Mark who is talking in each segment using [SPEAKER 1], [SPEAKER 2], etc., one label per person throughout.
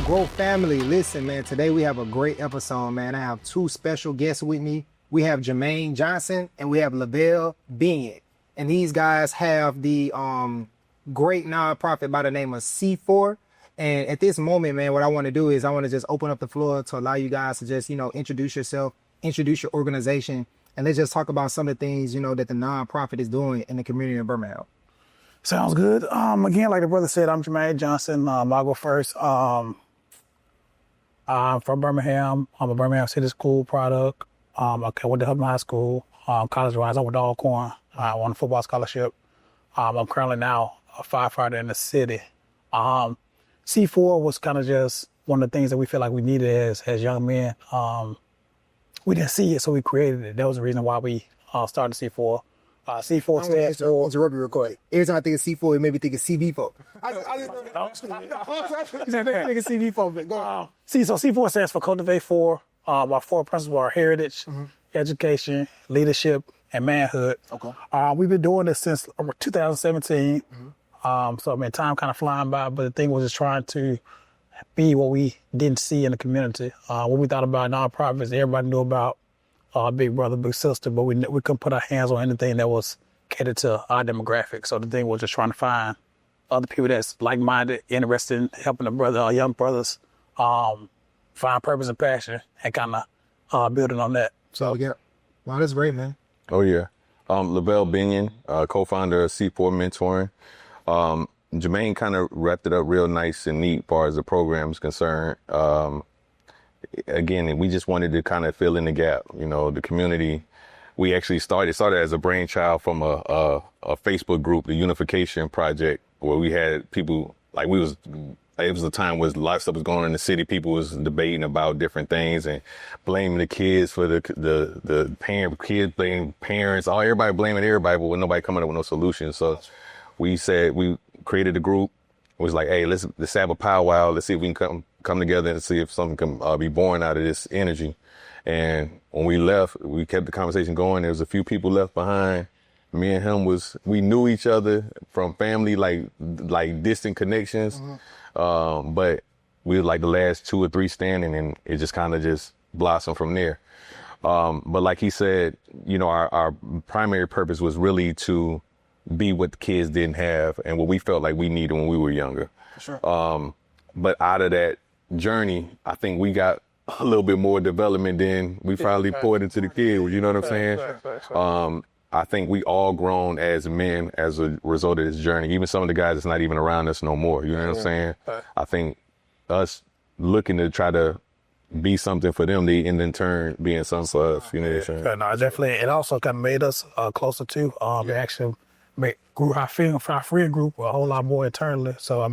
[SPEAKER 1] Growth family, listen, man, today we have a great episode, man. I have two special guests with me. We have Jermaine Johnson and we have Leaveil Binion. And these guys have the great nonprofit by the name of C4. And at this moment, man, what I want to do is I want to just open up the floor to allow you guys to just, introduce yourself, introduce your organization, and let's just talk about some of the things, that the nonprofit is doing in the community of Birmingham.
[SPEAKER 2] Sounds good. Again, like the brother said, I'm Jermaine Johnson. I'll go first. I'm from Birmingham. I'm a Birmingham City School product. I went to Hubman High School. College-wise, I went to Alcorn. I won a football scholarship. I'm currently now a firefighter in the city. C4 was kind of just one of the things that we feel like we needed as young men. We didn't see it, so we created it. That was the reason why we started C4. C4 stands for...
[SPEAKER 1] Interrupt you real quick. Every time I think of C4, it made me think of CV4.
[SPEAKER 2] Think of CV4. Go on. So C4 stands for Cultivate 4. Our 4 principles are heritage, education, leadership, and manhood.
[SPEAKER 1] Okay.
[SPEAKER 2] We've been doing this since 2017. So, time kind of flying by, but the thing was just trying to be what we didn't see in the community. What we thought about nonprofits, everybody knew about big brother, big sister, but we couldn't put our hands on anything that was catered to our demographic. So the thing was just trying to find other people that's like-minded, interested in helping young brothers find purpose and passion and kind of building on that.
[SPEAKER 1] So, yeah. Wow, that's great, man.
[SPEAKER 3] Oh, yeah. Leaveil Binion, co-founder of C4 Mentoring. Jermaine kind of wrapped it up real nice and neat as far as the program is concerned. Again, we just wanted to kind of fill in the gap. The community, we actually started as a brainchild from a Facebook group, the Unification Project, where we had people, it was a time where a lot of stuff was going on in the city. People was debating about different things and blaming the kids for the kids blaming parents, everybody blaming everybody, but with nobody coming up with no solutions. So we said, we created a group. It was like, hey, let's have a powwow. Let's see if we can come together and see if something can be born out of this energy. And when we left, we kept the conversation going. There was a few people left behind. Me and him we knew each other from family, like distant connections. But we were like the last 2 or 3 standing, and it just kind of just blossomed from there. But like he said, our primary purpose was really to be what the kids didn't have and what we felt like we needed when we were younger.
[SPEAKER 1] Sure.
[SPEAKER 3] But out of that journey, I think we got a little bit more development than we finally poured into the kids. You know what I'm saying? I think we all grown as men as a result of this journey. Even some of the guys that's not even around us no more. You know what I'm saying? I think us looking to try to be something for them, and in turn being something for us. You know what I'm saying?
[SPEAKER 2] No, definitely. It also kind of made us closer too. It actually grew our friend group a whole lot more internally. So,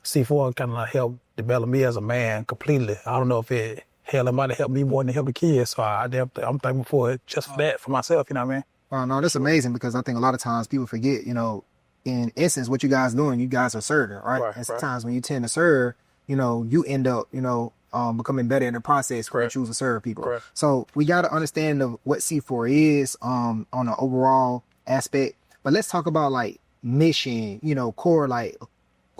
[SPEAKER 2] C4 kind of helped develop me as a man completely. I don't know if it might have helped me more than it helped the kids. So I'm thankful for it just for that, for myself, you know what I mean?
[SPEAKER 1] Wow, no, that's amazing because I think a lot of times people forget, in essence, what you guys doing, you guys are serving, right? And sometimes when you tend to serve, you end up, becoming better in the process when you choose to serve people.
[SPEAKER 2] Correct.
[SPEAKER 1] So we got to understand what C4 is on an overall aspect. But let's talk about mission, core,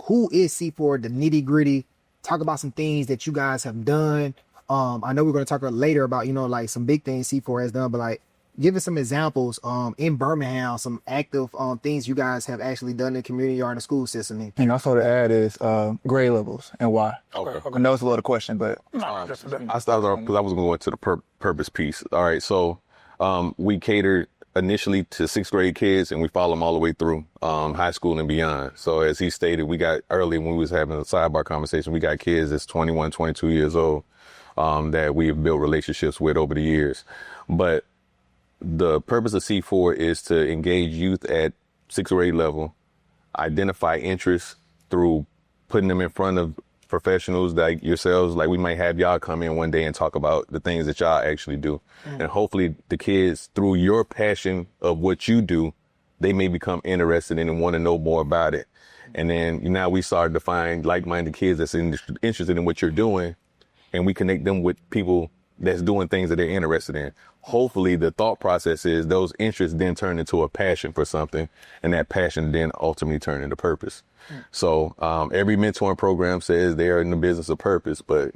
[SPEAKER 1] who is C4, the nitty gritty. Talk about some things that you guys have done. I know we're going to talk later about, some big things C4 has done, but give us some examples in Birmingham, some active things you guys have actually done in the community or in the school system.
[SPEAKER 4] And also to add is grade levels and why.
[SPEAKER 3] Okay.
[SPEAKER 4] I know it's a lot of question, but
[SPEAKER 3] I started off because I was going to go into the purpose piece. All right, so we catered initially to 6th grade kids, and we follow them all the way through high school and beyond. So as he stated, we got early when we was having a sidebar conversation, we got kids that's 21, 22 years old that we have built relationships with over the years. But the purpose of C4 is to engage youth at 6th grade level, identify interests through putting them in front of professionals like yourselves. Like we might have y'all come in one day and talk about the things that y'all actually do. And hopefully the kids, through your passion of what you do, they may become interested in and want to know more about it. And then now we start to find like-minded kids that's interested in what you're doing, and we connect them with people that's doing things that they're interested in. Hopefully the thought process is those interests then turn into a passion for something, and that passion then ultimately turn into purpose. So every mentoring program says they are in the business of purpose, but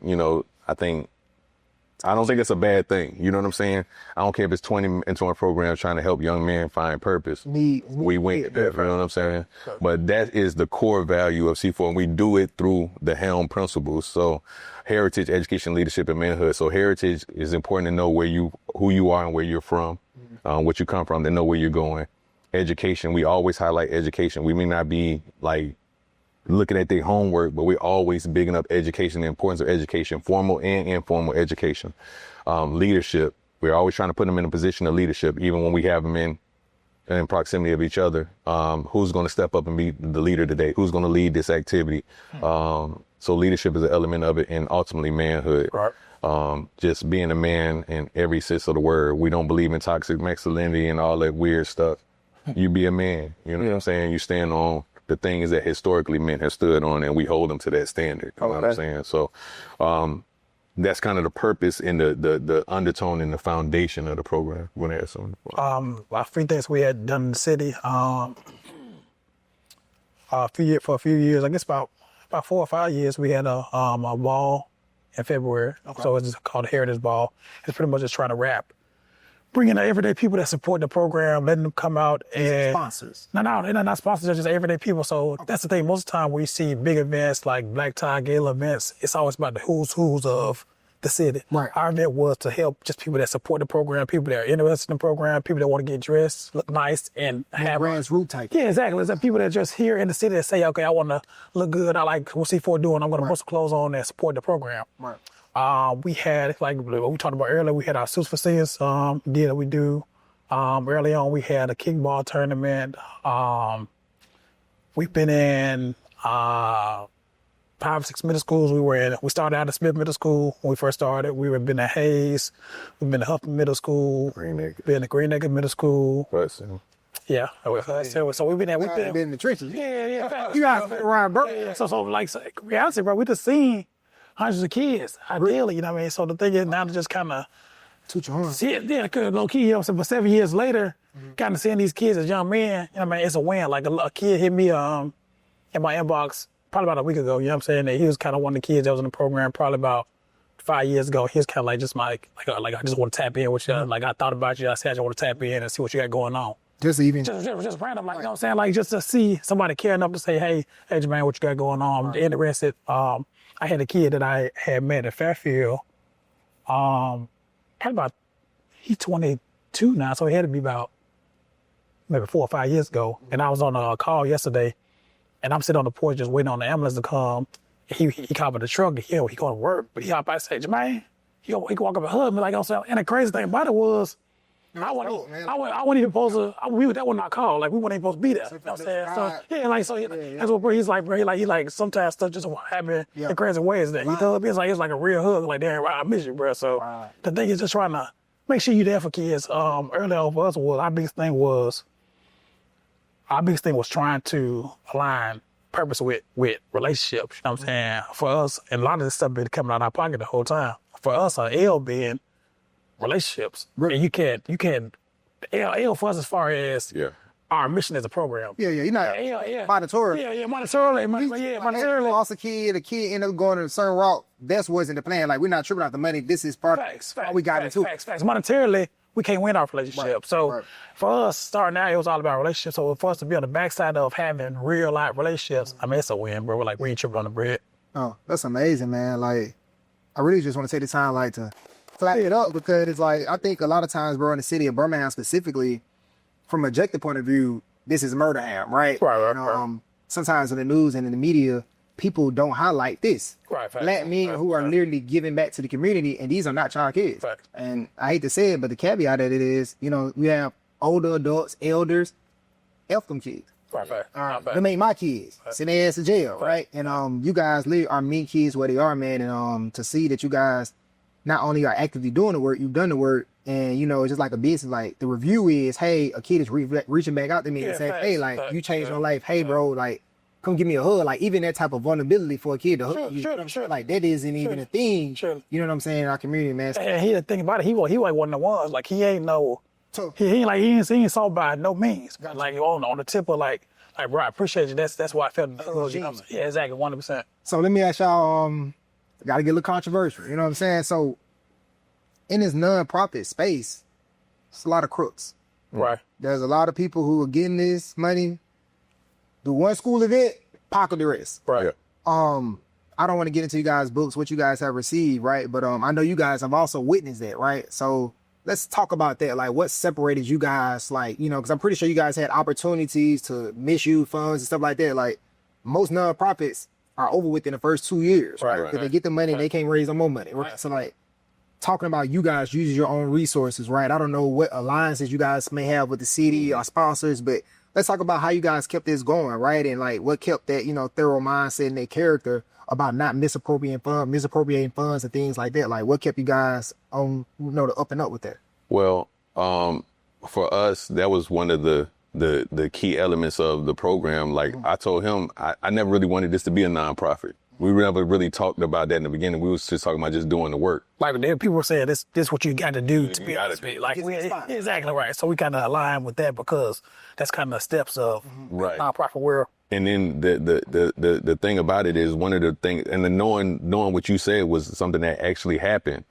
[SPEAKER 3] I don't think it's a bad thing. You know what I'm saying? I don't care if it's 20 mentoring programs trying to help young men find purpose. We win. You know what I'm saying? But that is the core value of C4, and we do it through the Helm principles. So heritage, education, leadership, and manhood. So heritage is important to know who you are and where you're from, what you come from, to know where you're going. Education, we always highlight education. We may not be like looking at their homework, but we're always bigging up education, the importance of education, formal and informal education. Leadership, we're always trying to put them in a position of leadership, even when we have them in proximity of each other. Who's going to step up and be the leader today? Who's going to lead this activity? So leadership is an element of it, and ultimately manhood. Right. Just being a man in every sense of the word. We don't believe in toxic masculinity and all that weird stuff. You be a man, you know what I'm saying? You stand on the things that historically men have stood on, and we hold them to that standard. You know what I'm saying? So that's kind of the purpose and the undertone and the foundation of the program. You want to add something?
[SPEAKER 2] A few things we had done in the city for a few years, I guess about 4 or 5 years, we had a ball in February. So it's called the Heritage Ball. It's pretty much just trying to bring in the everyday people that support the program, letting them come out and
[SPEAKER 1] sponsors.
[SPEAKER 2] No, they're not sponsors, they're just everyday people. So that's the thing. Most of the time we see big events like Black Tie Gala events, it's always about the who's of the city.
[SPEAKER 1] Right.
[SPEAKER 2] Our event was to help just people that support the program, people that are interested in the program, people that want to get dressed, look nice, and have
[SPEAKER 1] grassroots type.
[SPEAKER 2] Yeah, exactly. It's the people that just here in the city that say, okay, I want to look good. I like what C4 doing. I'm going to put some clothes on and support the program. Right. We had, like what we talked about earlier, we had our Suits for Sins deal that we do. Early on, we had a kickball tournament. We've been in 5 or 6 middle schools. We started out at Smith Middle School when we first started. We've been at Hayes. We've been to Huffman Middle School. Been to Green Acre Middle School. Yeah. So we've been
[SPEAKER 1] in the trenches.
[SPEAKER 2] Yeah.
[SPEAKER 1] You guys around, bro.
[SPEAKER 2] Yeah. So reality, bro, we just seen hundreds of kids, ideally, you know what I mean? So the thing is now to just kind of
[SPEAKER 1] toot your horn.
[SPEAKER 2] See it, yeah, low key, you know what I'm saying? But 7 years later, kind of seeing these kids as young men, you know what I mean? It's a win. Like a kid hit me in my inbox probably about a week ago, you know what I'm saying? That he was kind of one of the kids that was in the program probably about 5 years ago. He was kind of like just like I just want to tap in with you. Like I thought about you. I said I just want to tap in and see what you got going on.
[SPEAKER 1] Just
[SPEAKER 2] random, like, you know what I'm saying? Like just to see somebody care enough to say, hey Jermaine, what you got going on? I'm interested. I had a kid that I had met at Fairfield. He's 22 now, so he had to be about maybe 4 or 5 years ago. And I was on a call yesterday, and I'm sitting on the porch just waiting on the ambulance to come. He called me the truck. He going to work, but he hopped out and said, Jermaine, he can walk up and hug me like I'm saying. And the crazy thing about it was, I wasn't even supposed to. That wasn't our call. Like we weren't even supposed to be there. You know what I'm saying? So that's what he's like, bro. He like sometimes stuff just happen in crazy ways. That he hugged me. It's like a real hug. Like damn, I miss you, bro. So the thing is just trying to make sure you're there for kids. Early on for us was our biggest thing was trying to align purpose with relationships. You know what I'm saying? For us, and a lot of this stuff been coming out of our pocket the whole time. For us, our L being relationships. And you can't L for us as far as our mission as a program.
[SPEAKER 1] You're not monetarily.
[SPEAKER 2] Monetarily.
[SPEAKER 1] Lost a kid end up going to a certain route. That wasn't the plan. Like we're not tripping out the money. This is part of we got into.
[SPEAKER 2] Facts. Monetarily, we can't win our relationship. So for us, starting out, it was all about relationships. So for us to be on the backside of having real life relationships, I mean, it's a win, bro. We're like, we ain't tripping on the bread.
[SPEAKER 1] Oh, that's amazing, man. Like, I really just want to take the time, like, to flat it up because it's like, I think a lot of times, bro, in the city of Birmingham specifically, from an objective point of view, this is Murderham, right? Right. Sometimes in the news and in the media, people don't highlight this. Black men who are literally giving back to the community, and these are not child kids. And I hate to say it, but the caveat of it is, we have older adults, elders, F them kids. Them ain't my kids. Send their ass to jail, right? And you guys are mean kids where they are, man. And to see that you guys not only are actively doing the work, you've done the work, and it's just like a business. Like the review is, hey, a kid is reaching back out to me and saying, hey, like you changed my life. Hey, bro, like come give me a hug. Like even that type of vulnerability for a kid to hug you.
[SPEAKER 2] Sure.
[SPEAKER 1] Like that isn't even a thing.
[SPEAKER 2] Sure.
[SPEAKER 1] You know what I'm saying, in our community, man.
[SPEAKER 2] And he the thing about it, he like one of the ones. Like he ain't no,
[SPEAKER 1] So-
[SPEAKER 2] he ain't soft by no means. Like on the tip of like bro, I appreciate you. That's why I felt. You know what I'm saying? Yeah, exactly, 100%.
[SPEAKER 1] So let me ask y'all, gotta get a little controversial, you know what I'm saying? So in this nonprofit space, it's a lot of crooks.
[SPEAKER 2] Right.
[SPEAKER 1] There's a lot of people who are getting this money, do one school event, pocket the rest.
[SPEAKER 2] Right.
[SPEAKER 1] I don't want to get into you guys' books, what you guys have received, right? But I know you guys have also witnessed that, right? So let's talk about that. Like what separated you guys, like, you know, because I'm pretty sure you guys had opportunities to misuse funds and stuff like that. Like most nonprofits are over within the first 2 years, right? Because they get the money and they can't raise no more money, right? So like talking about you guys using your own resources, right? I don't know what alliances you guys may have with the city or sponsors, but let's talk about how you guys kept this going, right? And like what kept that, you know, thorough mindset and that character about not misappropriating funds and things like that. Like what kept you guys on, you know, the up and up with that?
[SPEAKER 3] Well, for us, that was one of the key elements of the program. Like I told him, I never really wanted this to be a nonprofit. We never really talked about that in the beginning. We was just talking about just doing the work.
[SPEAKER 2] Like people were saying, this is what you got to do to be honest. Like
[SPEAKER 1] It's
[SPEAKER 2] exactly right. So we kind of align with that because that's kind of the steps of
[SPEAKER 3] Right.
[SPEAKER 2] nonprofit world.
[SPEAKER 3] And then the thing about it is one of the things, and the knowing what you said was something that actually happened.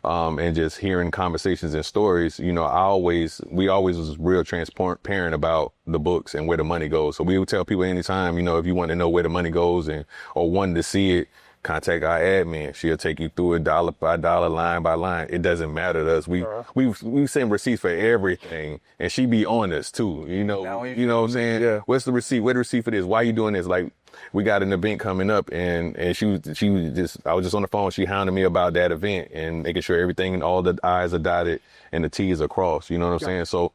[SPEAKER 3] And just hearing conversations and stories, you know, we always was real transparent about the books and where the money goes. So we would tell people anytime, you know, if you want to know where the money goes or wanting to see it, contact our admin. She'll take you through it dollar by dollar, line by line. It doesn't matter to us. We send receipts for everything, and she be on us too. You know what I'm saying? Yeah. What's the receipt? Where's the receipt for this? Why you doing this? Like, we got an event coming up, and I was just on the phone. She hounded me about that event and making sure everything and all the I's are dotted and the T's are crossed. You know what I'm saying? So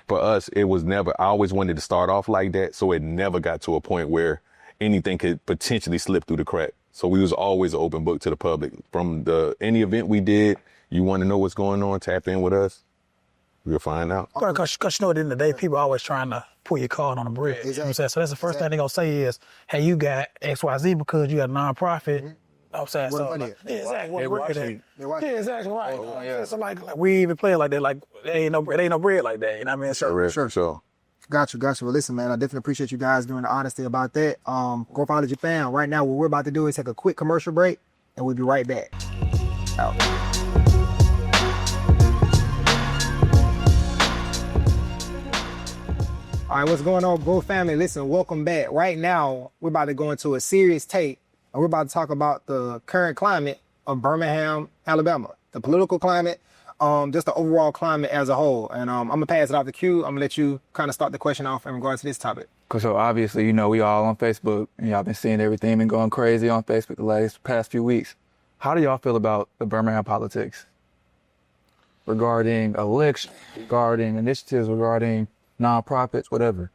[SPEAKER 3] for us, it was never. I always wanted to start off like that, so it never got to a point where anything could potentially slip through the crack. So we was always an open book to the public. From any event we did, you want to know what's going on, tap in with us. We'll find out.
[SPEAKER 2] Because you know, at the end of the day, people are always trying to pull your card on the bread.
[SPEAKER 1] Exactly.
[SPEAKER 2] You know what I'm saying? So that's the first thing they're going to say is, hey, you got XYZ because you got a nonprofit. You know what I'm saying?
[SPEAKER 1] What
[SPEAKER 2] So,
[SPEAKER 1] money
[SPEAKER 2] like,
[SPEAKER 1] at?
[SPEAKER 2] yeah, exactly. What
[SPEAKER 1] They
[SPEAKER 2] bread
[SPEAKER 1] watching. They watching.
[SPEAKER 2] Yeah, exactly right. So like we even play like that. Like there ain't no bread like that. You know what I mean? So,
[SPEAKER 3] Sure.
[SPEAKER 1] Got you. Well, listen, man, I definitely appreciate you guys doing the honesty about that. Growthology fam, right now, what we're about to do is take a quick commercial break, and we'll be right back. Out. All right, what's going on, Growth family? Listen, welcome back. Right now, we're about to go into a serious take, and we're about to talk about the current climate of Birmingham, Alabama, the political climate, just the overall climate as a whole. And I'm gonna pass it off to Q. I'm gonna let you kind of start the question off in regards to this topic.
[SPEAKER 4] So obviously, you know, we all on Facebook, and y'all been seeing everything been going crazy on Facebook the past few weeks. How do y'all feel about the Birmingham politics regarding elections, regarding initiatives, regarding nonprofits, whatever?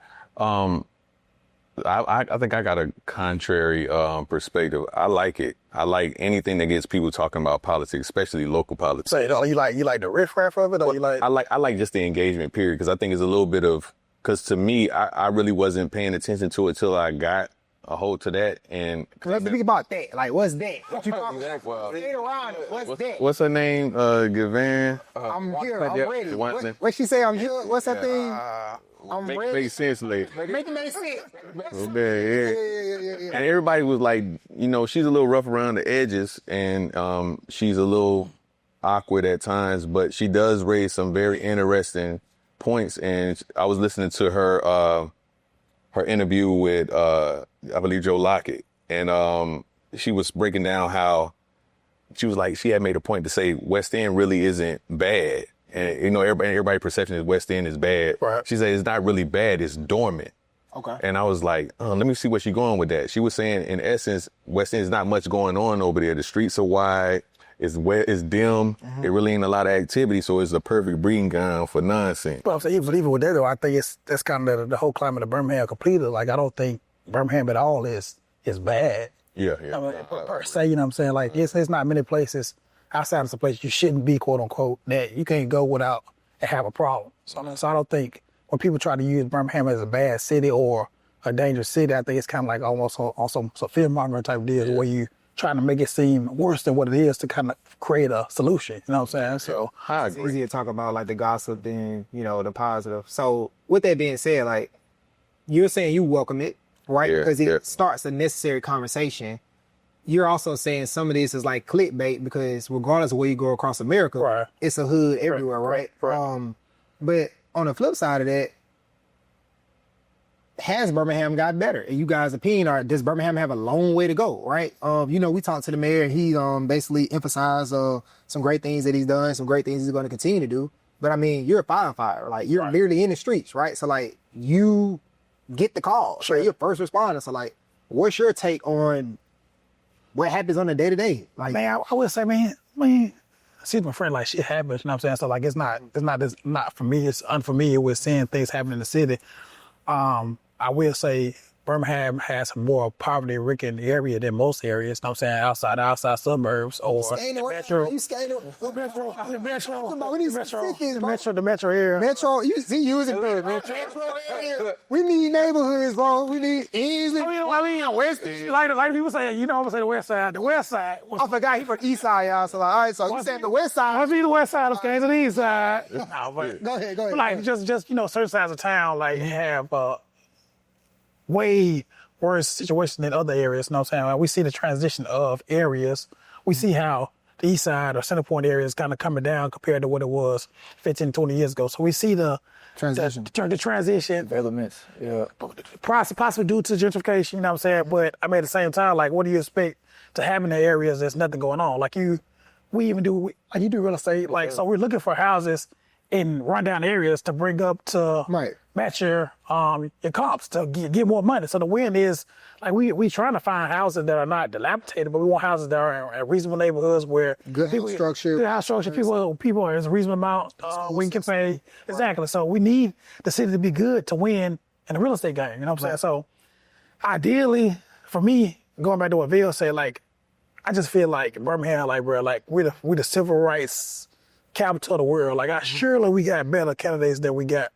[SPEAKER 3] I think I got a contrary perspective. I like it. I like anything that gets people talking about politics, especially local politics.
[SPEAKER 2] say, you like the riffraff of it, or you like?
[SPEAKER 3] I like just the engagement period, because I think it's a little bit of, because to me, I really wasn't paying attention to it till I got a hold to that. And
[SPEAKER 1] Let's speak about that. Like, what's that? What you talking
[SPEAKER 3] Exactly.
[SPEAKER 1] about? Stay around it. What's that?
[SPEAKER 3] What's her name? Gavan.
[SPEAKER 1] I'm here. I'm ready.
[SPEAKER 3] Watson.
[SPEAKER 1] What she say? I'm here. What's that thing? I'm ready.
[SPEAKER 3] Make sense, lady.
[SPEAKER 1] Make it make sense.
[SPEAKER 3] Yeah. And everybody was like, you know, she's a little rough around the edges, and she's a little awkward at times, but she does raise some very interesting points. And I was listening to her interview with I believe Joe Lockett, and she was breaking down how she was like, she had made a point to say West End really isn't bad. And, you know, everybody's perception is West End is bad.
[SPEAKER 2] Right.
[SPEAKER 3] She said it's not really bad, it's dormant.
[SPEAKER 1] Okay.
[SPEAKER 3] And I was like, let me see where she's going with that. She was saying, in essence, West End is not much going on over there. The streets are wide, it's wet, it's dim. It really ain't a lot of activity, so it's a perfect breeding ground for nonsense.
[SPEAKER 2] But I'm saying, even with that though, I think that's kind of the whole climate of Birmingham completed. Like I don't think Birmingham at all is bad.
[SPEAKER 3] Yeah.
[SPEAKER 2] I mean, per se, you know what I'm saying? Like it's not many places outside of some place you shouldn't be, quote unquote, that you can't go without and have a problem. So I don't think when people try to use Birmingham as a bad city or a dangerous city. I think it's kind of like almost on some fear mongering type deal where you trying to make it seem worse than what it is to kind of create a solution. You know what I'm saying? So
[SPEAKER 3] I
[SPEAKER 1] It's
[SPEAKER 3] agree.
[SPEAKER 1] easy to talk about like the gossip than, the positive. So with that being said, like you're saying you welcome it, right?
[SPEAKER 3] Yeah,
[SPEAKER 1] Because it
[SPEAKER 3] yeah.
[SPEAKER 1] starts a necessary conversation. You're also saying some of this is like clickbait because regardless of where you go across America,
[SPEAKER 2] Right.
[SPEAKER 1] it's a hood everywhere, right?
[SPEAKER 2] right.
[SPEAKER 1] But on the flip side of that, has Birmingham got better? In you guys' opinion, does Birmingham have a long way to go, right? We talked to the mayor and he basically emphasized some great things that he's done, some great things he's going to continue to do. But I mean, you're a firefighter, like you're literally in the streets, right? So like you get the call, so you're first responder. So like, what's your take on what happens on a day to day? Like,
[SPEAKER 2] Man, I would say, man, see my friend, like shit happens, you know what I'm saying? So like it's not for me, it's unfamiliar with seeing things happen in the city. I will say Birmingham has a more poverty-ridden area than most areas, you know what I'm saying, outside suburbs or metro.
[SPEAKER 1] You skating?
[SPEAKER 2] The metro area.
[SPEAKER 1] Metro, you see, using metro area. We need neighborhoods, bro. We need easy.
[SPEAKER 2] I mean, west. Like people say, I'm gonna say the west side. The west side.
[SPEAKER 1] I forgot he from the east side, y'all. So like, all right, so you saying the west side?
[SPEAKER 2] Must be the west side of Kansas, the east side. No, but
[SPEAKER 1] Go ahead.
[SPEAKER 2] like just certain sides of town like have way worse situation than other areas. You know what I'm saying? Like, we see the transition of areas. We see how the east side or Center Point area is kind of coming down compared to what it was 15, 20 years ago. So we see the
[SPEAKER 1] Transition.
[SPEAKER 2] the transition.
[SPEAKER 4] Developments, yeah.
[SPEAKER 2] Possibly due to gentrification, you know what I'm saying? But I mean, at the same time, like, what do you expect to have in the areas there's nothing going on? Like you do real estate. Like, so we're looking for houses in rundown areas to bring up to match your comps to get more money. So the win is like we trying to find houses that are not dilapidated, but we want houses that are in reasonable neighborhoods where
[SPEAKER 1] Good house structure.
[SPEAKER 2] People are in a reasonable amount we can pay. Exactly. So we need the city to be good to win in the real estate game. You know what I'm saying? So ideally, for me, going back to what Ville said, like I just feel like Birmingham, like bro, like we the civil rights capital of the world. Like surely we got better candidates than we could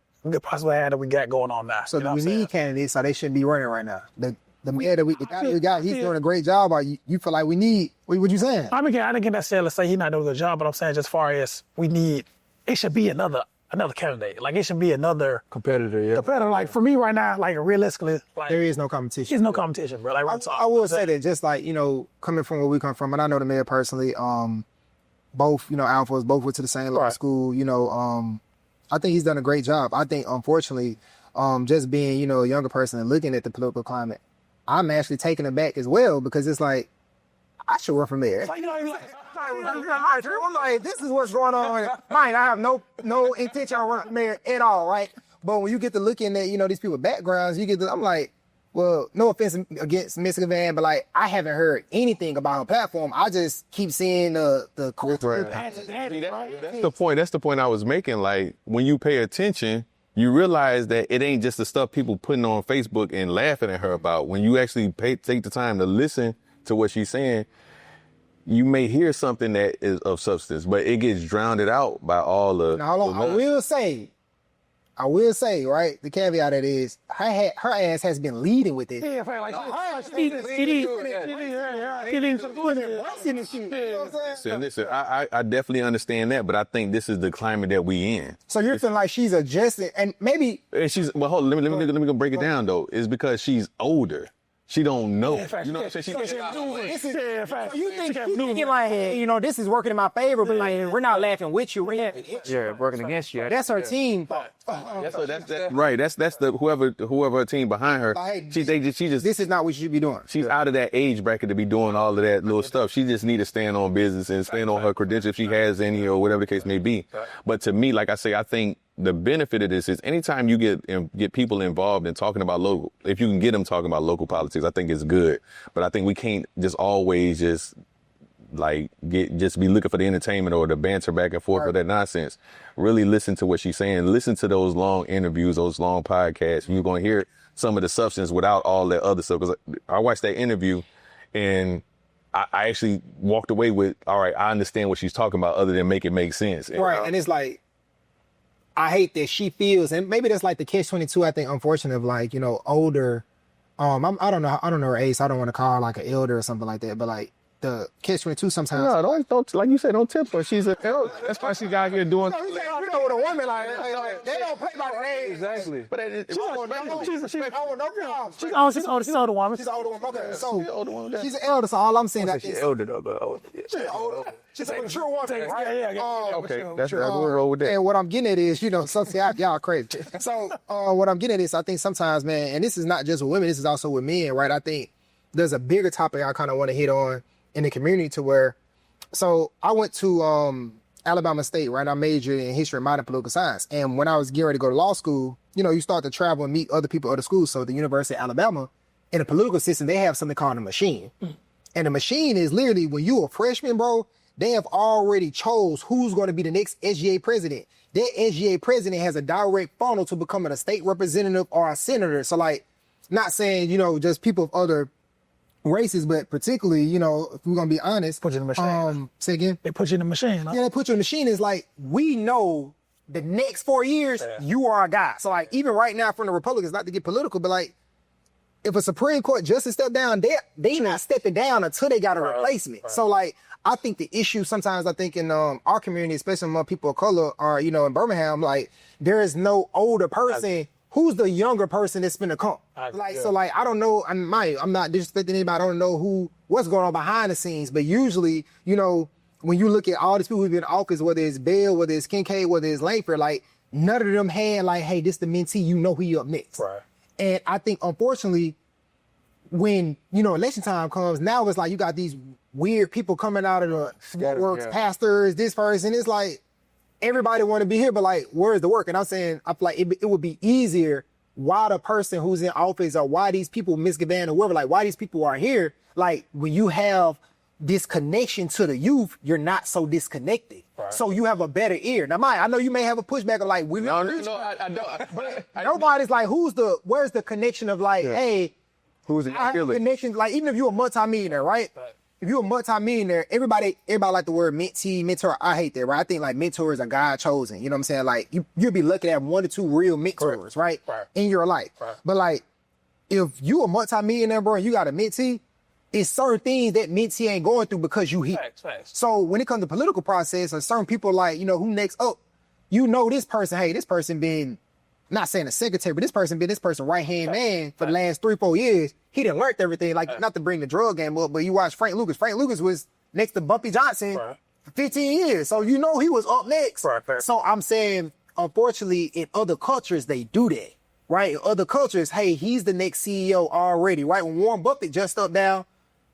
[SPEAKER 2] possibly have that we got going on now.
[SPEAKER 1] So
[SPEAKER 2] you know
[SPEAKER 1] we need candidates, so they shouldn't be running right now. The mayor that the guy we got, he's doing a great job. Or you feel like we need? What you saying?
[SPEAKER 2] I didn't necessarily say he's not doing a good job, but I'm saying just as far as we need, it should be another candidate. Like it should be another
[SPEAKER 4] Competitor, yeah.
[SPEAKER 2] competitor. Like for me right now, like realistically, like
[SPEAKER 1] There is no competition.
[SPEAKER 2] there's no competition, bro. Like
[SPEAKER 1] I will say that just like, coming from where we come from, and I know the mayor personally, both, alphas, both went to the same law school, I think he's done a great job. I think, unfortunately, just being, a younger person and looking at the political climate, I'm actually taken aback as well because it's like, I should run for mayor. I'm like, this is what's going on. Mine, I have no intention on running for mayor at all, right? But when you get to looking at, these people's backgrounds, I'm like, well, no offense against Miss Van, but like I haven't heard anything about her platform. I just keep seeing the
[SPEAKER 3] That's the point. That's the point I was making. Like when you pay attention, you realize that it ain't just the stuff people putting on Facebook and laughing at her about. When you actually take the time to listen to what she's saying, you may hear something that is of substance, but it gets drowned out by all the.
[SPEAKER 1] Now, hold on. I will say, right, the caveat that is, her ass has been leading with it.
[SPEAKER 2] Yeah, like
[SPEAKER 3] Listen, I definitely understand that, but I think this is the climate that we in.
[SPEAKER 1] So you're feeling like she's adjusting, and maybe...
[SPEAKER 3] And hold on, let me go break it down, though. It's because she's older. She don't know. You know what I'm saying?
[SPEAKER 1] You think like, this is working in my favor, but like we're not laughing with you.
[SPEAKER 4] Yeah, working against you.
[SPEAKER 1] That's her team.
[SPEAKER 3] That's right. That's the whoever her team behind her. She just
[SPEAKER 1] this is not what you should be doing.
[SPEAKER 3] She's out of that age bracket to be doing all of that little stuff. She just need to stand on business and stand on her credentials if she has any or whatever the case may be. But to me, like I say, I think the benefit of this is anytime you get people involved in talking about local, if you can get them talking about local politics, I think it's good. But I think we can't just always just be looking for the entertainment or the banter back and forth or that nonsense. Really listen to what she's saying. Listen to those long interviews, those long podcasts. You're going to hear some of the substance without all that other stuff. Because I watched that interview and I actually walked away with, all right, I understand what she's talking about other than make it make sense.
[SPEAKER 1] Right. And it's like, I hate that she feels, and maybe that's like the catch-22, I think, unfortunate of like, older I don't know her age, so I don't want to call her like an elder or something like that. But like the catch-22 sometimes.
[SPEAKER 3] No, don't like you said, don't tip her. She's a elder. That's why she's out here doing.
[SPEAKER 1] You know, with a woman like they don't play by the age.
[SPEAKER 3] Exactly. But
[SPEAKER 1] She's
[SPEAKER 2] older woman.
[SPEAKER 1] She's an older woman. Okay, so
[SPEAKER 3] She's an older woman.
[SPEAKER 1] she's an elder. So all I'm saying that
[SPEAKER 3] She's elder though, but
[SPEAKER 1] she's older. She's a mature woman, right?
[SPEAKER 3] okay, that's we'll roll with that.
[SPEAKER 1] And what I'm getting at is, something y'all crazy. So what I'm getting at is, I think sometimes, man, and this is not just with women, this is also with men, right? I think there's a bigger topic I kind of want to hit on in the community to where, so I went to Alabama State, right? I majored in history and modern political science. And when I was getting ready to go to law school, you start to travel and meet other people at other schools. So the University of Alabama, in the political system, they have something called a machine. And the machine is literally when you're a freshman, bro, they have already chose who's going to be the next SGA president. That SGA president has a direct funnel to becoming a state representative or a senator. So like, not saying, just people of other races, but particularly, if we're going to be honest.
[SPEAKER 2] Put you in the machine.
[SPEAKER 1] Say again?
[SPEAKER 2] They put you in the machine. Huh?
[SPEAKER 1] Yeah, they put you in the machine. Is like, we know the next 4 years, you are a guy. So like, even right now from the Republicans, not to get political, but like, if a Supreme Court justice step down, they not stepping down until they got a replacement. So like, I think the issue sometimes, I think in our community, especially among people of color, or in Birmingham, like there is no older person who's the younger person that's finna come. So like I don't know. I'm not disrespecting anybody. I don't know what's going on behind the scenes, but usually, when you look at all these people who've been in office, whether it's Bell, whether it's Kincaid, whether it's Langford, like none of them had like, hey, this the mentee, who up next.
[SPEAKER 2] Right.
[SPEAKER 1] And I think unfortunately, when election time comes, now it's like you got these weird people coming out of the networks, pastors, this person. It's like everybody want to be here, but like, where's the work? And I'm saying, I feel like it would be easier why the person who's in office or why these people, Miss Gavan or whoever, like why these people are here. Like when you have this connection to the youth, you're not so disconnected. Right. So you have a better ear. Now, I know you may have a pushback of like,
[SPEAKER 3] I don't.
[SPEAKER 1] But nobody's like, where's the connection of like, hey,
[SPEAKER 3] who's the
[SPEAKER 1] connection? Like even if you're a multimillionaire, right? If you're a multimillionaire, everybody like the word mentee, mentor. I hate that, right? I think like mentors are God chosen. You know what I'm saying? Like you'll be lucky to have 1 to 2 real mentors, right? In your life. Right. But like, if you a multimillionaire, bro, and you got a mentee, it's certain things that mentee ain't going through because you here.
[SPEAKER 2] Facts.
[SPEAKER 1] So when it comes to political process, or certain people like, who next up, this person, hey, this person been, not saying a secretary, but this person been this person right-hand man for the last 3-4 years. He done learned everything, like not to bring the drug game up, but you watch Frank Lucas. Frank Lucas was next to Bumpy Johnson for 15 years. So he was up next. So I'm saying, unfortunately, in other cultures, they do that, right? In other cultures, hey, he's the next CEO already, right? When Warren Buffett just up down,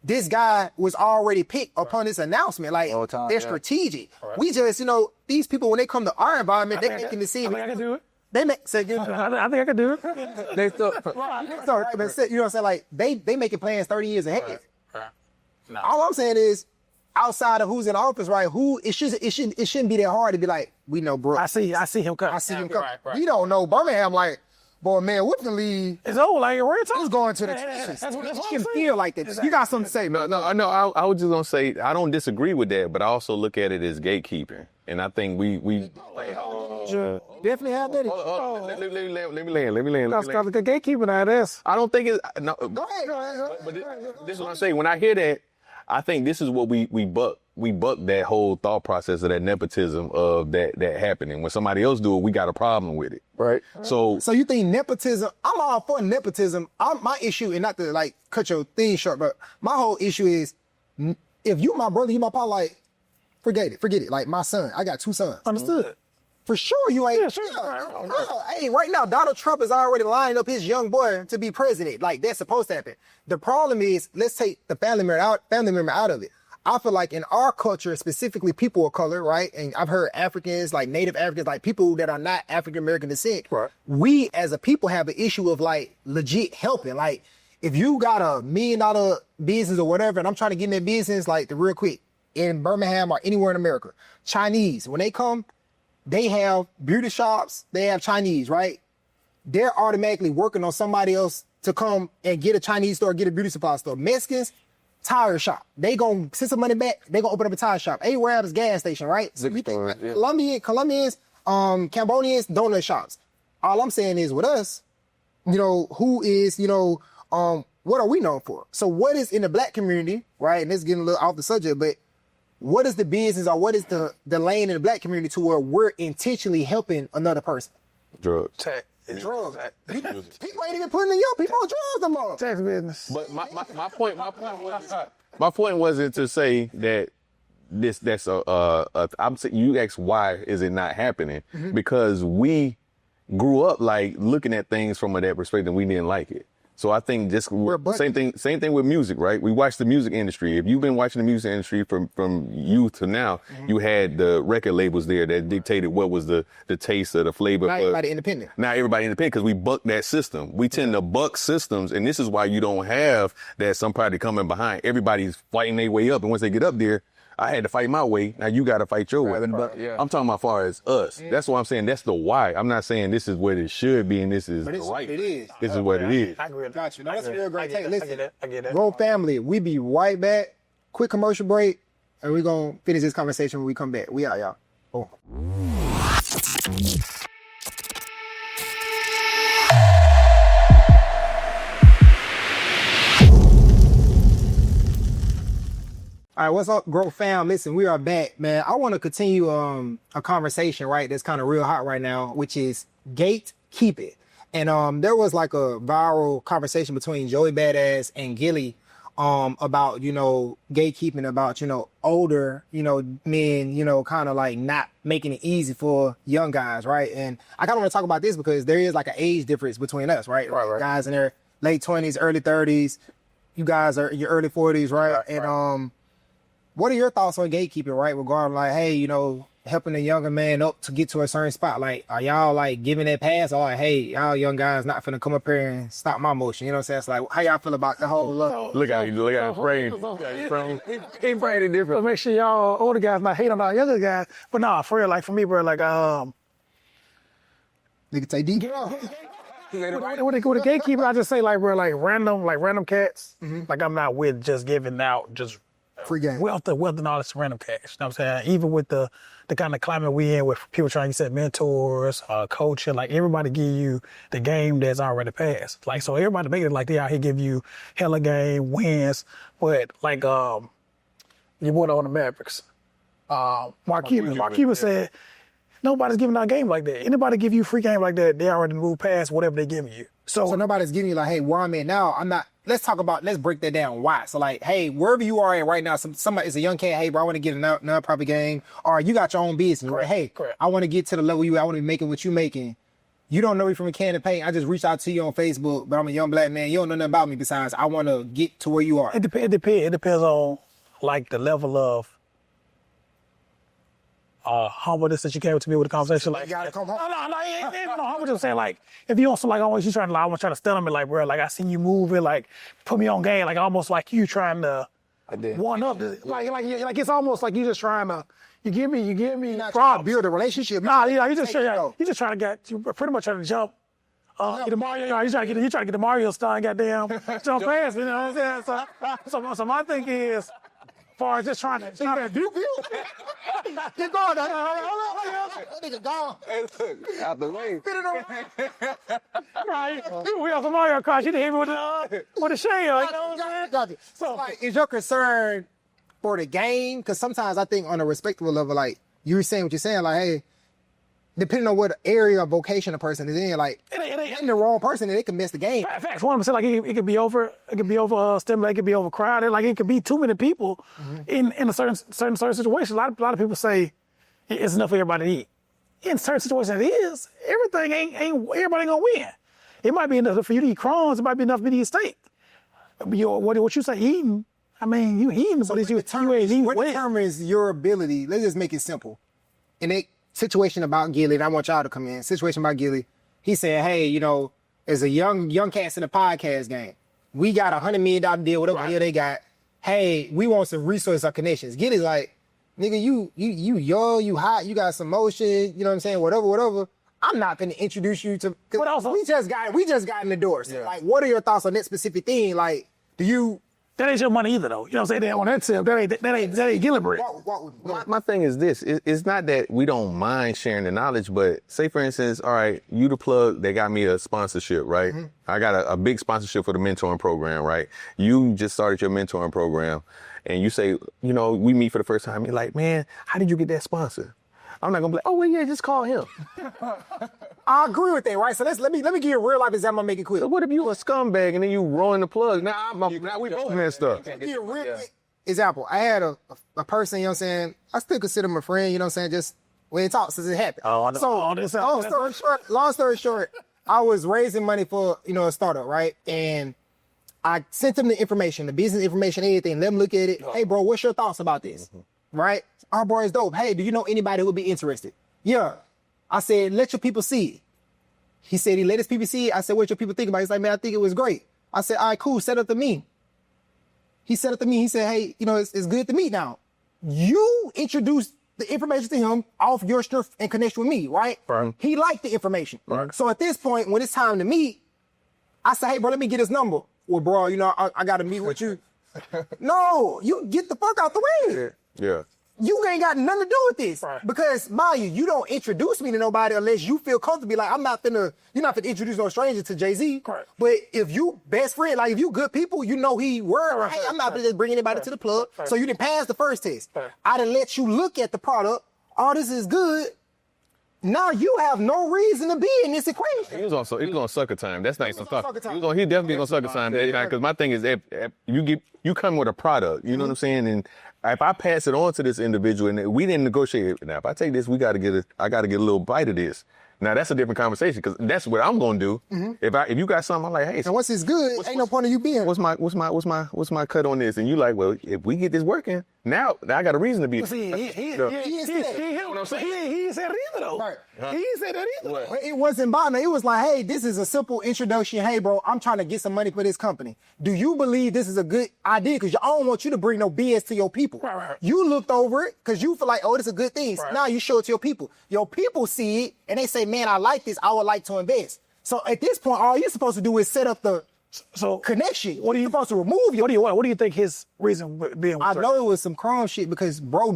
[SPEAKER 1] this guy was already picked upon this announcement. Like, they're strategic. We just, these people, when they come to our environment, they're making decisions.
[SPEAKER 2] I can do it.
[SPEAKER 1] They make,
[SPEAKER 2] I think I can do it.
[SPEAKER 1] they still, right, but you know what I'm saying? Like, they making plans 30 years ahead. No. All I'm saying is, outside of who's in office, right? It shouldn't be that hard to be like, we know Brooke.
[SPEAKER 2] I see him coming.
[SPEAKER 1] I see him coming. We don't know Birmingham, like, boy, man, what the league?
[SPEAKER 2] It's old, like real time.
[SPEAKER 1] It's going to the trenches. It can feel like that. Exactly. You got something to say, man?
[SPEAKER 3] No. I was just gonna say I don't disagree with that, but I also look at it as gatekeeping, and I think we
[SPEAKER 1] definitely have that.
[SPEAKER 3] Let me land.
[SPEAKER 2] That's got the gatekeeping out of this.
[SPEAKER 3] I don't think it's no.
[SPEAKER 1] Go ahead.
[SPEAKER 3] But this is what I'm saying. When I hear that, I think this is what we buck. We buck that whole thought process of that nepotism of that happening. When somebody else do it, we got a problem with it, right? So
[SPEAKER 1] you think nepotism? I'm all for nepotism. My issue, and not to like cut your thing short, but my whole issue is if you my brother, you my pop, like forget it. Like my son, I got 2 sons.
[SPEAKER 2] Understood.
[SPEAKER 1] For sure, you ain't.
[SPEAKER 2] Yeah, sure.
[SPEAKER 1] Hey, right now, Donald Trump is already lining up his young boy to be president. Like that's supposed to happen. The problem is, let's take the family member out of it. I feel like in our culture, specifically people of color, right? And I've heard Africans, like Native Africans, like people that are not African-American descent. Right. We as a people have an issue of like legit helping. Like if you got $1 million business or whatever, and I'm trying to get in that business, like real quick in Birmingham or anywhere in America, Chinese, when they come, they have beauty shops, they have Chinese, right? They're automatically working on somebody else to come and get a Chinese store, get a beauty supply store. Mexicans, tire shop. They gonna send some money back. They gonna open up a tire shop. Anywhere else, gas station, right? Colombians, Cambodians, donut shops. All I'm saying is with us, who is, what are we known for? So what is in the black community, right? And this is getting a little off the subject, but what is the business or what is the lane in the black community to where we're intentionally helping another person?
[SPEAKER 3] Drugs.
[SPEAKER 2] Tech.
[SPEAKER 1] Drugs. People ain't even putting the young people on drugs no more.
[SPEAKER 2] Tax business.
[SPEAKER 3] But my point wasn't to say that that's I'm saying you asked why is it not happening? Because we grew up like looking at things from that perspective. We didn't like it. So I think just same thing with music, right? We watch the music industry. If you've been watching the music industry from youth to now, you had the record labels there that dictated what was the taste of the flavor.
[SPEAKER 1] Now everybody independent.
[SPEAKER 3] Now everybody independent because we buck that system. We tend to buck systems, and this is why you don't have that somebody coming behind. Everybody's fighting their way up, and once they get up there, I had to fight my way. Now you got to fight your way.
[SPEAKER 4] Yeah.
[SPEAKER 3] I'm talking about as far as us. Yeah. That's what I'm saying. That's the why. I'm not saying this is what it should be and this is the right.
[SPEAKER 1] It is.
[SPEAKER 3] This is what it is.
[SPEAKER 2] I agree with that.
[SPEAKER 1] Got you. Now, that's a real great take. Listen,
[SPEAKER 2] I get that.
[SPEAKER 1] Grow family, we be right back. Quick commercial break, and we're going to finish this conversation when we come back. We out, y'all. Oh. All right, what's up, Grow fam? Listen, we are back, man. I want to continue a conversation, right, that's kind of real hot right now, which is gatekeep it. And there was like a viral conversation between Joey Badass and Gilly about, gatekeeping, about, older, men, kind of like not making it easy for young guys, right? And I kind of want to talk about this because there is like an age difference between us, right?
[SPEAKER 2] Right.
[SPEAKER 1] Guys in their late 20s, early 30s. You guys are in your early 40s, right? And what are your thoughts on gatekeeping, right? Regarding like, hey, helping a younger man up to get to a certain spot. Like, are y'all like giving that pass? Or like, hey, y'all young guys not finna come up here and stop my motion. You know what I'm saying? It's like, how y'all feel about the whole
[SPEAKER 3] Look at you frame.
[SPEAKER 2] He framed it different. So make sure y'all older guys not hate on our younger guys. But nah, for real, like for me, bro, like
[SPEAKER 1] nigga say deep.
[SPEAKER 2] With a gatekeeper, I just say like, bro, like random cats. Like I'm not with just giving out just
[SPEAKER 1] free game.
[SPEAKER 2] Wealth and all this random cash. You know what I'm saying? Even with the kind of climate we in with people trying to set mentors, coaching, like everybody give you the game that's already passed. Like, so everybody make it like they out here give you hella game, wins. But like, your boy on the Mavericks, Mark Cuban said, nobody's giving out game like that. Anybody give you free game like that, they already moved past whatever they giving you.
[SPEAKER 1] So nobody's giving you like, hey, where I'm at now, I'm not. Let's break that down. Why? So like, hey, wherever you are at right now, somebody is a young cat. Hey, bro, I want to get another proper game. Or you got your own business. Correct. Hey, correct. I want to get to the level I want to be making what you making. You don't know me from a can of paint. I just reached out to you on Facebook, but I'm a young black man. You don't know nothing about me besides I want to get to where you are.
[SPEAKER 2] It depends on like the level of humbleness that you came to me with the conversation. Like,
[SPEAKER 1] you gotta come home.
[SPEAKER 2] No, humbleness. I'm saying like, if you also like always you trying to, like, almost trying to stun me, like, bro, like I seen you moving, like put me on game, like almost like you trying to one up, like it's almost like you just trying to. You give me.
[SPEAKER 1] Not trying to build a relationship.
[SPEAKER 2] Nah, you just trying to you pretty much trying to jump. Get the Mario, you trying to get the Mario style, goddamn jump past. You know what I'm saying? So my thing is, as far as just trying to do.
[SPEAKER 1] Keep going. That nigga gone.
[SPEAKER 3] Out the way.
[SPEAKER 2] Right. We on some Mario Kart. You didn't hit me with the shell. You know what I'm saying?
[SPEAKER 1] So, like, is your concern for the game? Because sometimes I think on a respectable level, like you're saying what you're saying, like, hey, depending on what area or vocation a person is in, like, it ain't the wrong person, and it can miss the game.
[SPEAKER 2] Facts. One of them said like it could be over stimulated, it could be overcrowded, like it could be too many people in a certain situation. A lot of people say it's enough for everybody to eat. In certain situations, it is. Everything ain't everybody gonna win. It might be enough for you to eat crumbs. It might be enough for you to eat steak. What you say eating? I mean, you eating, so but you ain't eating.
[SPEAKER 1] What determines your ability? Let's just make it simple. In a situation about Gilly, and I want y'all to come in. Situation about Gilly. He said, hey, as a young cats in the podcast game, we got $100 million deal, whatever deal they got. Hey, we want some resources or connections. Gilly's like, nigga, you young, you hot, you got some motion, you know what I'm saying? Whatever. I'm not gonna introduce you to. We just got in the door. So, like, what are your thoughts on that specific thing? Like, do you
[SPEAKER 2] That ain't your money either, though. You know what I'm saying? On that tip, that ain't Gillibrand.
[SPEAKER 3] My thing is this. It's not that we don't mind sharing the knowledge, but say, for instance, all right, you the plug, they got me a sponsorship, right? Mm-hmm. I got a big sponsorship for the mentoring program, right? You just started your mentoring program, and you say, you know, we meet for the first time. You're like, man, how did you get that sponsor? I'm not gonna be like, oh, well, yeah, just call him.
[SPEAKER 1] I agree with that, right? So let me give you a real life example. I'm gonna make it quick.
[SPEAKER 3] So what if you a scumbag and then you rolling the plug? Now we both messed up.
[SPEAKER 1] Give you a real quick example. I had a person, you know what I'm saying? I still consider him a friend, you know what I'm saying? Just we ain't talked since it happened. Long story short, I was raising money for, you know, a startup, right? And I sent them the information, the business information, everything. Let them look at it. Hey, bro, what's your thoughts about this? Mm-hmm. Right? Our boy is dope. Hey, do you know anybody who would be interested? Yeah. I said, let your people see it. He said he let his people see it. I said, what your people think about it? He's like, man, I think it was great. I said, all right, cool. Set up the meet. He set up the meet. He said, hey, you know, it's good to meet now. You introduced the information to him off your strength and connection with me, right?
[SPEAKER 3] Right.
[SPEAKER 1] He liked the information.
[SPEAKER 3] Right.
[SPEAKER 1] So at this point, when it's time to meet, I said, hey, bro, let me get his number. Well, bro, you know, I got to meet with you. No, you get the fuck out the way.
[SPEAKER 3] Yeah.
[SPEAKER 1] You ain't got nothing to do with this. Right. Because, mind you don't introduce me to nobody unless you feel comfortable. Like, you're not finna introduce no stranger to Jay-Z. Right. But if you best friend, like if you good people, you know hey, I'm not just bringing anybody to the plug. Right. So you didn't pass the first test. Right. I done let you look at the product. All this is good. Now you have no reason to be in this equation.
[SPEAKER 3] He was on sucker time. That's not even sucker time. He definitely on sucker time. Because my thing is, if you come with a product, you know what I'm saying, and if I pass it on to this individual and we didn't negotiate it, now if I take this, I got to get a little bite of this. Now that's a different conversation because that's what I'm gonna do. Mm-hmm. If you got something, I'm like, hey.
[SPEAKER 1] And once it's good, ain't no point of you being.
[SPEAKER 3] What's my cut on this? And you like, well, if we get this working, now I got a reason to be.
[SPEAKER 2] See, he said that either though. Right. He said that either.
[SPEAKER 1] What? It wasn't about me. It was like, hey, this is a simple introduction. Hey, bro, I'm trying to get some money for this company. Do you believe this is a good idea? Because I don't want you to bring no BS to your people. Right. You looked over it because you feel like, oh, this is a good thing. Right. Now you show it to your people. Your people see it and they say, man, I like this. I would like to invest. So at this point, all you're supposed to do is set up the connection. What are you supposed to remove?
[SPEAKER 2] What do you think his reason being?
[SPEAKER 1] I know it was some crumb shit because bro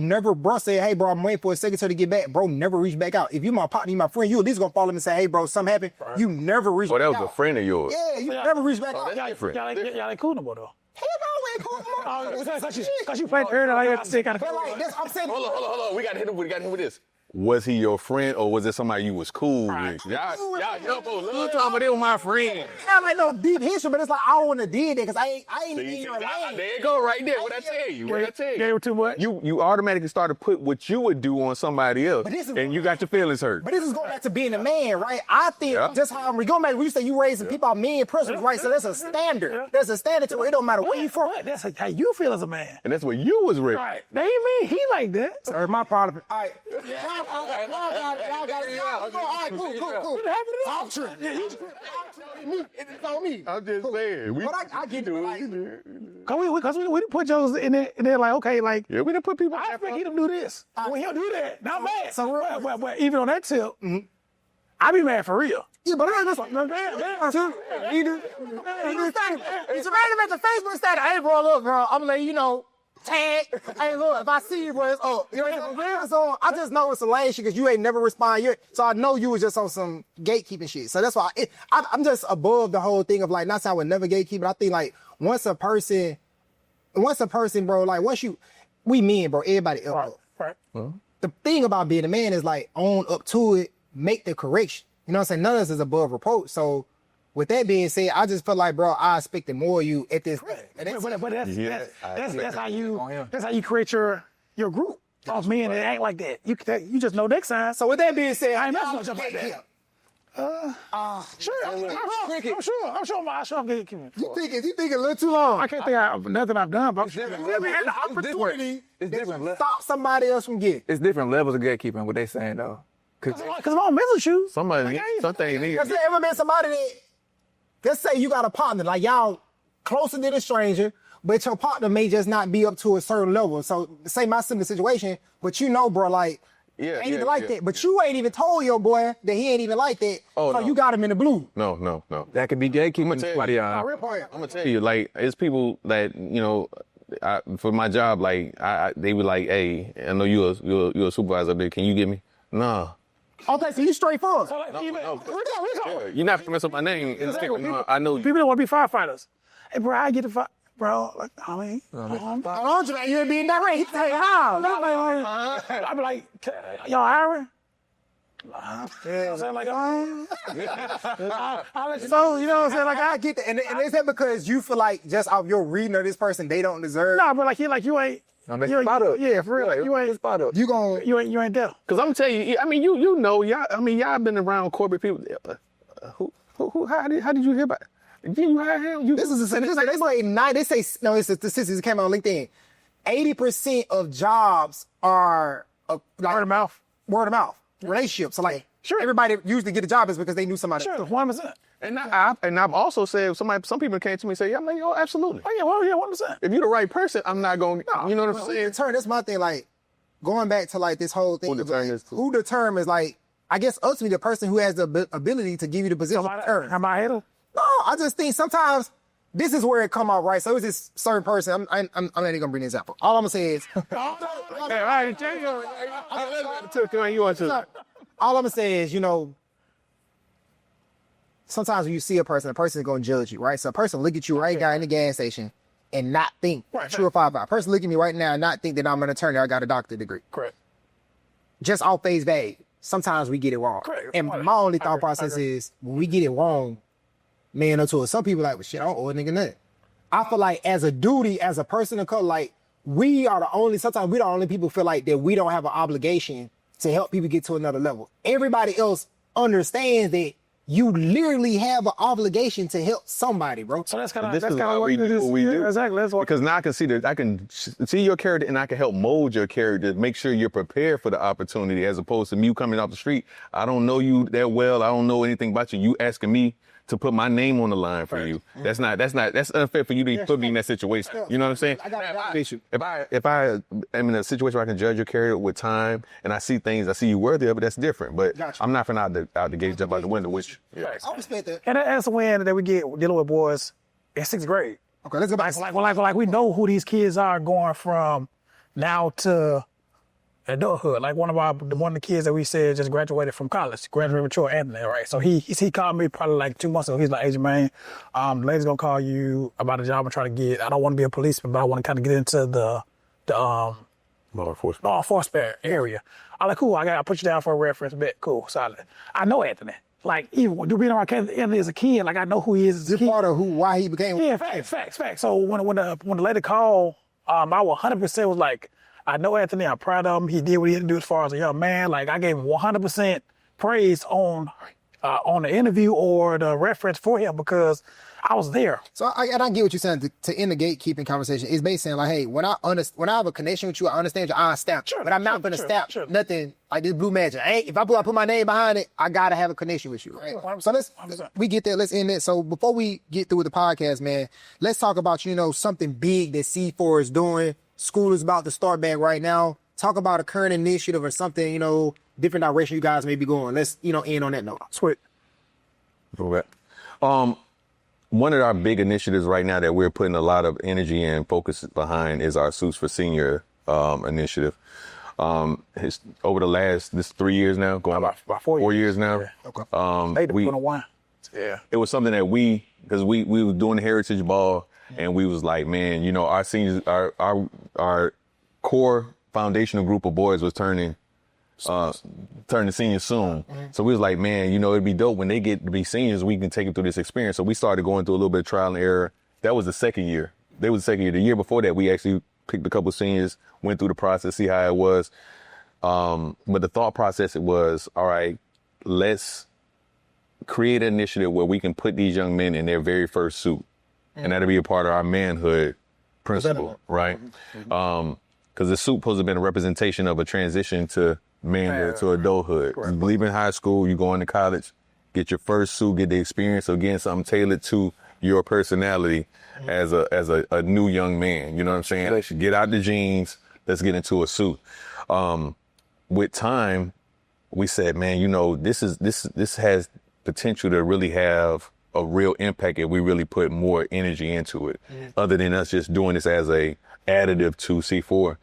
[SPEAKER 1] said, hey, bro, I'm waiting for a secretary to get back. Bro never reached back out. If you my partner, you my friend, you at least gonna follow him and say, hey, bro, something happened. Right. You never reached back out.
[SPEAKER 3] Oh, that was a friend of yours.
[SPEAKER 1] Yeah, you never reached back out.
[SPEAKER 2] Y'all ain't cool no more, though.
[SPEAKER 1] Hell no, we ain't cool no more.
[SPEAKER 2] Because you played earlier, like you say, kind of.
[SPEAKER 1] I'm saying.
[SPEAKER 3] Hold on. We got to hit him with this. Was he your friend or was it somebody you was cool with? Y'all little time, but they were my friend.
[SPEAKER 1] I like no deep history, but it's like I wouldn't have did that because I ain't in your lane.
[SPEAKER 3] There you go, right there. What I tell you?
[SPEAKER 2] Yeah, too much.
[SPEAKER 3] You automatically start to put what you would do on somebody else, and you got your feelings hurt.
[SPEAKER 1] But this is going back to being a man, right? I think just how I'm going back. When you say you raising people out men principles, right? So there's a standard. Yeah. There's a standard to it. It don't matter where you from.
[SPEAKER 2] That's how you feel as a man.
[SPEAKER 3] And that's what you was raised.
[SPEAKER 2] Right. That ain't me. He like that.
[SPEAKER 1] Sorry, my problem. All right. Y'all got it. All right, cool. Talk true. It's on me.
[SPEAKER 3] I'm just saying.
[SPEAKER 1] I get it.
[SPEAKER 2] Because we didn't put Joe's in there like, okay, like.
[SPEAKER 3] Yeah, we didn't put people.
[SPEAKER 2] I expect he to do this. When he'll do that, not mad. But even on that tip, I be mad for real.
[SPEAKER 1] Yeah, but that's like, man. He do. He's random at the Facebook status. Hey, bro, look, bro, I'm gonna let you know. Tag. Hey, look, if I see you, bro, it's up. You know what I'm saying? So I just know it's some lame shit because you ain't never respond yet. So I know you was just on some gatekeeping shit. So that's why I'm just above the whole thing of like, not saying I would never gatekeep, but I think like once a person, bro, like we men, bro, everybody up.
[SPEAKER 2] Right.
[SPEAKER 1] The thing about being a man is like own up to it, make the correction. You know what I'm saying? None of us is above reproach. So with that being said, I just feel like, bro, I expected more of you at this.
[SPEAKER 2] But that's how you create your group. Off men that act like that. You just know next time.
[SPEAKER 1] So with that being said,
[SPEAKER 2] I ain't messing with you like that. Sure. I'm sure I'm getting.
[SPEAKER 1] You think a little too long.
[SPEAKER 2] I can't think of nothing I've done, but
[SPEAKER 1] the opportunity to stop somebody else from getting.
[SPEAKER 4] It's different levels of gatekeeping. What they saying though?
[SPEAKER 2] Because I'm on mental shoes.
[SPEAKER 3] Something.
[SPEAKER 1] Has there ever been somebody that? Let's say you got a partner, like y'all closer than a stranger, but your partner may just not be up to a certain level. So say my similar situation, but you know, bro, like ain't even like that. But you ain't even told your boy that he ain't even like that.
[SPEAKER 3] Oh,
[SPEAKER 1] so
[SPEAKER 3] no.
[SPEAKER 1] you got him in the blue.
[SPEAKER 3] No.
[SPEAKER 4] That could be gatekeeping somebody
[SPEAKER 3] I'm
[SPEAKER 4] out.
[SPEAKER 3] gonna tell you, like, it's people that, you know, for my job, like, they be like, hey, I know you're a supervisor up there. Can you get me? Nah.
[SPEAKER 1] Okay, so you straightforward.
[SPEAKER 3] You're not gonna mess up my name. I know you.
[SPEAKER 2] People don't want to be firefighters. Hey, bro, I get the fire. Bro, like, I mean,
[SPEAKER 1] Hold on, you ain't being direct. He tell you how.
[SPEAKER 2] I be like, y'all hiring? Yeah, I'm like,
[SPEAKER 1] So, you know what I'm saying? Like, I get that. And is that because you feel like just off your reading of this person, they don't deserve?
[SPEAKER 2] nah, but like, you ain't. Yeah, for real.
[SPEAKER 4] Like,
[SPEAKER 2] you ain't
[SPEAKER 4] spot up.
[SPEAKER 1] You
[SPEAKER 2] ain't there.
[SPEAKER 3] Cause I'm telling you, I mean, you know, y'all been around corporate people. How did you hear about? Did you hire him?
[SPEAKER 1] This is they say no. It's the statistics that came out on LinkedIn. 80% of jobs are like
[SPEAKER 2] Word of mouth.
[SPEAKER 1] Word of mouth relationships. So like, everybody usually get a job is because they knew somebody.
[SPEAKER 2] Sure, 100%.
[SPEAKER 3] And I've also said some people came to me and say, yeah, I'm like, oh, absolutely.
[SPEAKER 2] Oh yeah, 100%.
[SPEAKER 3] If you're the right person, I'm not going. You know what I'm saying?
[SPEAKER 1] That's my thing. Like going back to like this whole thing. Who determines like? I guess ultimately the person who has the ability to give you the position.
[SPEAKER 2] Am I hater?
[SPEAKER 1] No, I just think sometimes this is where it come out right. So it's this certain person. I'm not even gonna bring an example. All I'm gonna say is. All I'm gonna say is, you know, sometimes when you see a person is gonna judge you, right? So a person look at you right guy in the gas station and not think true or five. A person look at me right now and not think that I'm an attorney. I got a doctorate degree.
[SPEAKER 2] Correct.
[SPEAKER 1] Just off face value. Sometimes we get it wrong.
[SPEAKER 2] Correct.
[SPEAKER 1] And my only thought process is when we get it wrong, man or two. Some people like, well, shit, I don't owe a nigga nothing. I feel like as a duty, as a person of color, like sometimes we the only people feel like that we don't have an obligation to help people get to another level. Everybody else understands that you literally have an obligation to help somebody, bro.
[SPEAKER 2] So that's kind of
[SPEAKER 3] what we do.
[SPEAKER 2] Exactly. That's what.
[SPEAKER 3] Because now I can see your character and I can help mold your character, make sure you're prepared for the opportunity as opposed to me coming off the street. I don't know you that well. I don't know anything about you. You asking me to put my name on the line for you. That's unfair for you to put me in that situation. You know what I'm saying? If I am in a situation where I can judge your character with time and I see you worthy of it, that's different. But I'm not finna out the gate, jump out the window, which
[SPEAKER 1] I respect that.
[SPEAKER 2] And that's when that we get dealing with boys in 6th grade.
[SPEAKER 1] Okay, let's go back.
[SPEAKER 2] Like we know who these kids are going from now to adulthood. Like one of the kids that we said just graduated from college, graduated mature Anthony, right? So he called me probably like 2 months ago. He's like, hey, Jermaine, the lady's gonna call you about a job I'm trying to get. I don't want to be a policeman, but I want to kind of get into the
[SPEAKER 3] law
[SPEAKER 2] enforcement area. I'm like, cool, I put you down for a reference, bet, cool, solid. I know Anthony. Like, even being around Anthony as a kid, like I know who he is as a kid.
[SPEAKER 1] Part of why he became.
[SPEAKER 2] Yeah, facts. So when the lady called, I 100% was like, I know Anthony, I'm proud of him. He did what he had to do as far as a young man. Like I gave him 100% praise on the interview or the reference for him because I was there.
[SPEAKER 1] So I get what you're saying. To end the gatekeeping conversation, it's basically saying like, hey, when I have a connection with you, I understand you. I stamp, but I'm not gonna stamp nothing like this blue magic. If I put my name behind it, I gotta have a connection with you. Right? So we get there. Let's end it. So before we get through with the podcast, man, let's talk about something big that C4 is doing. School is about to start back right now. Talk about a current initiative or something, different direction you guys may be going. Let's, end on that note.
[SPEAKER 2] Sweet.
[SPEAKER 3] One of our big initiatives right now that we're putting a lot of energy and focus behind is our Suits for Senior initiative. It's over the last 3 years now, going about 4 years now.
[SPEAKER 2] Yeah. Okay.
[SPEAKER 3] Yeah. It was something that because we were doing the Heritage Ball. And we was like, man, our seniors, our core foundational group of boys was turning seniors soon. So we was like, man, it'd be dope when they get to be seniors, we can take them through this experience. So we started going through a little bit of trial and error. That was the second year. The year before that, we actually picked a couple of seniors, went through the process, see how it was. But the thought process, it was, all right, let's create an initiative where we can put these young men in their very first suit. And that'll be a part of our manhood principle, right? Because the suit supposed to have been a representation of a transition to manhood, to adulthood. You leave in high school, you go into college, get your first suit, get the experience of getting something tailored to your personality as a new young man. You know what I'm saying? Let's get out the jeans, let's get into a suit. with time, we said, man, you know, this has potential to really have a real impact if we really put more energy into it. Other than us just doing this as a additive to C4,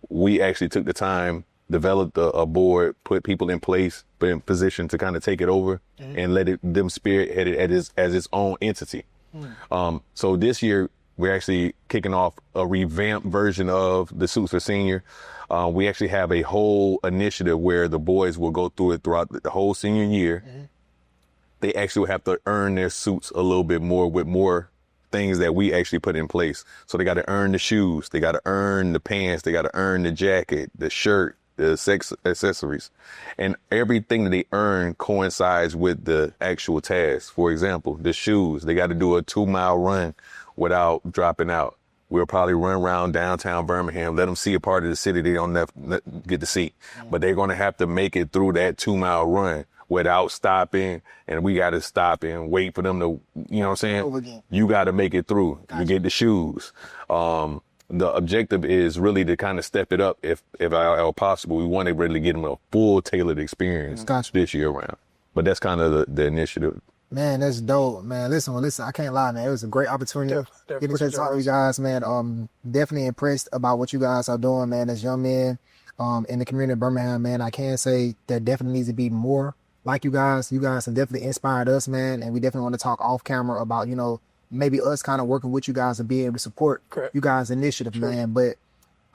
[SPEAKER 3] we actually took the time, developed a board, put people in place, put in position to kind of take it over and let them spearhead it as its own entity. So this year, we're actually kicking off a revamped version of the Suits for Senior. We actually have a whole initiative where the boys will go through it throughout the whole senior year. They actually have to earn their suits a little bit more with more things that we actually put in place. So they got to earn the shoes, they got to earn the pants, they got to earn the jacket, the shirt, the accessories, and everything that they earn coincides with the actual task. For example, the shoes, they got to do a 2-mile run without dropping out. We'll probably run around downtown Birmingham, let them see a part of the city they don't get to see, but they're going to have to make it through that 2-mile run without stopping, and we got to stop and wait for them to, you know what I'm saying? You got to make it through. You get the shoes. The objective is really to kind of step it up if at all possible. We want to really get them a full tailored experience this year around. But that's kind of the initiative.
[SPEAKER 1] Man, that's dope, man. Listen, I can't lie, man. It was a great opportunity. Getting to talk to you guys, man. Definitely impressed about what you guys are doing, man, as young men in the community of Birmingham, man. I can say there definitely needs to be more like you guys. You guys have definitely inspired us, man, and we definitely want to talk off camera about, you know, maybe us kind of working with you guys and being able to support you guys' initiative, man. But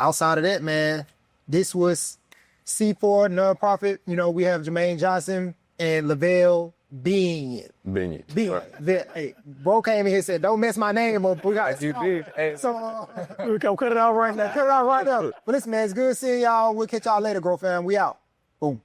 [SPEAKER 1] outside of that, man, this was C4 nonprofit. You know, we have Jermaine Johnson and Leaveil Binion.
[SPEAKER 3] Right.
[SPEAKER 1] Hey, bro came in here and said, "Don't mess my name up." We got so we can cut it out right now. Cut it out right now. But listen, man, it's good seeing y'all. We'll catch y'all later, Grow fam. We out. Boom.